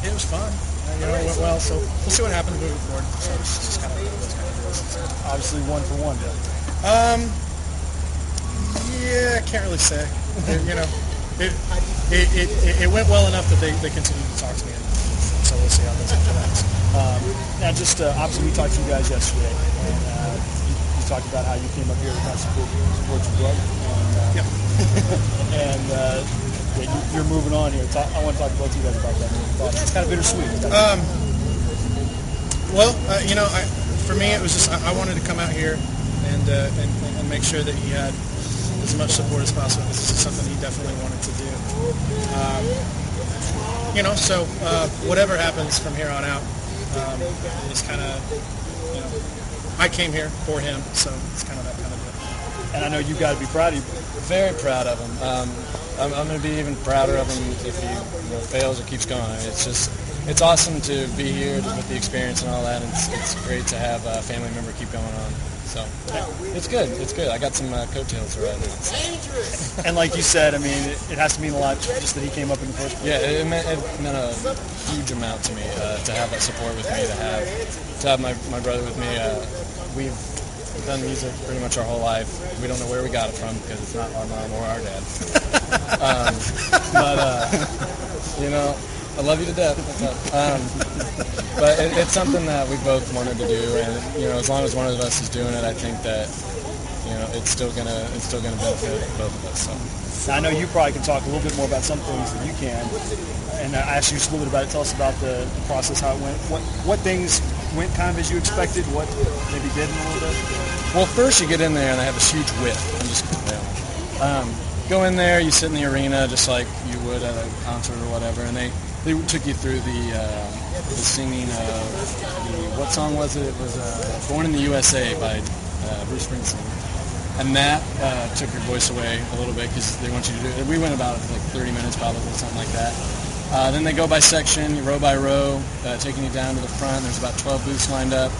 It was fun. It went well. So we'll see what happens moving forward. So it's just kind of those kind of deals. Obviously, 1 for 1. Yeah, I can't really say. It went well enough that they continued to talk to me. So we'll see how those after that. Now, just obviously, we talked to you guys yesterday, and you talked about how you came up here to kind of support your brother. And, yep. And you're moving on here. I want to talk to both of you guys about that. It's kind of bittersweet. For me, it was just I wanted to come out here and make sure that he had as much support as possible. This is something he definitely wanted to do. So whatever happens from here on out is kind of, I came here for him, so it's kind of that kind of deal. And I know you got to be proud of you. Very proud of him. I'm going to be even prouder of him if he fails or keeps going. It's awesome to be here with the experience and all that. And it's great to have a family member keep going on. So it's good. It's good. I got some coattails right now. So. And like you said, I mean, it has to mean a lot just that he came up in the first place. Yeah, it meant a huge amount to me to have that support with me, to have my brother with me. We've done music pretty much our whole life. We don't know where we got it from because it's not our mom or our dad. I love you to death. What's up? But it's something that we both wanted to do, and as long as one of us is doing it, I think that it's still gonna benefit both of us. So. Now, I know you probably can talk a little bit more about some things than you can, and I asked you just a little bit about it. Tell us about the process, how it went. What things went kind of as you expected? What maybe didn't a little bit? Well, first you get in there and they have this huge whip. Go in there, you sit in the arena just like you would at a concert or whatever, and they took you through the singing of what song was it? It was "Born in the USA" by Bruce Springsteen, and that took your voice away a little bit because they want you to do it. We went about like 30 minutes probably, something like that. Then they go by section, row by row, taking you down to the front. There's about 12 booths lined up,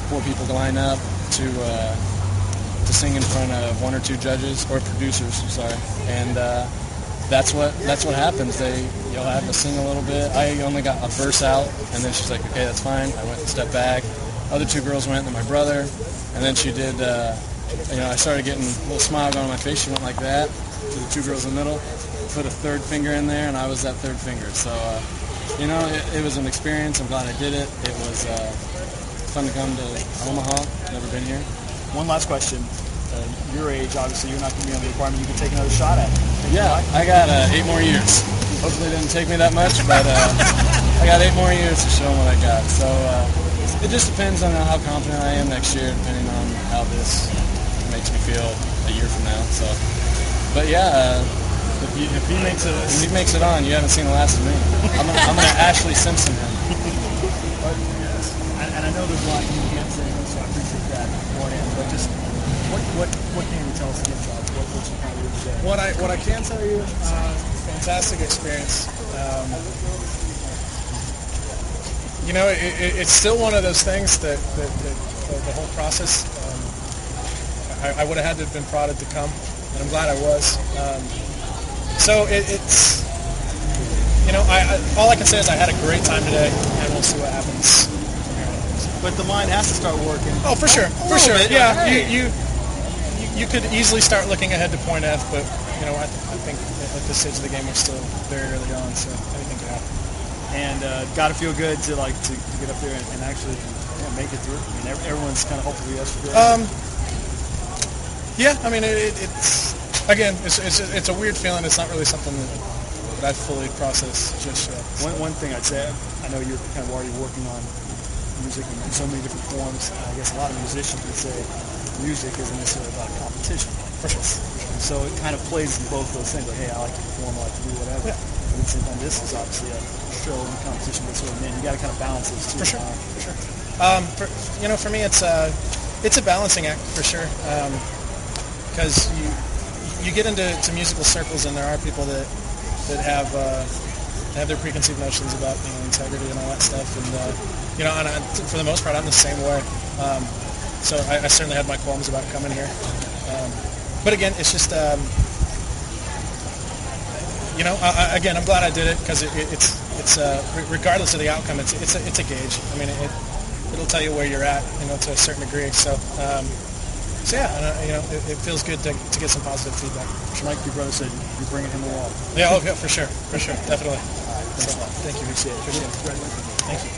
4 people line up to sing in front of 1 or 2 judges or producers. Sorry, and that's what happens. You'll have to sing a little bit. I only got a verse out, and then she's like, "Okay, that's fine." I went and stepped back. Other 2 girls went, and then my brother, and then she did. I started getting a little smile going on my face. She went like that to the 2 girls in the middle. Put a 3rd finger in there, and I was that 3rd finger. So, it was an experience. I'm glad I did it. It was fun to come to Omaha. Never been here. One last question. Your age, obviously, you're not going to be on the requirement. You can take another shot at it. Yeah, I got 8 more years. Hopefully it didn't take me that much, but I got 8 more years to show them what I got. So it just depends on how confident I am next year, depending on how this makes me feel a year from now. So, but yeah, if he makes it on, you haven't seen the last of me. I'm gonna Ashley Simpson him. And I know there's a lot you can't say, so I appreciate that beforehand. But just what can you tell us again, Josh? What you kind of do today? What I can tell you, fantastic experience. It's still one of those things that the whole process. I would have had to have been prodded to come, and I'm glad I was. It's all I can say is I had a great time today, and we'll see what happens. But the mind has to start working. Oh, for sure. Yeah, you could easily start looking ahead to point F, but I think at this stage of the game we're still very early on, so anything could happen. And got to feel good to get up there and actually make it through. I mean, everyone's kind of hopeful yesterday. Yeah, I mean it's a weird feeling. It's not really something that I've fully processed just yet. So. One thing I'd say, I know you're kind of already working on music in so many different forms. I guess a lot of musicians would say music isn't necessarily about competition. For sure. And so it kind of plays in both those things. Like, hey, I like to perform, I like to do whatever. Yeah. But at the same time, this is obviously a show and competition, but sort of, man, you got to kind of balance those two. For sure. For me, it's a balancing act for sure. Because you get into musical circles, and there are people that have their preconceived notions about integrity and all that stuff, and for the most part, I'm the same way. So I certainly had my qualms about coming here, but again, it's just again, I'm glad I did it because it's regardless of the outcome, it's a gauge. I mean, it'll tell you where you're at, to a certain degree. So yeah, it feels good to get some positive feedback. Like your brother said, you're bringing him along. Yeah, for sure, definitely. Thanks a lot. Thank you. Appreciate it. Thank you.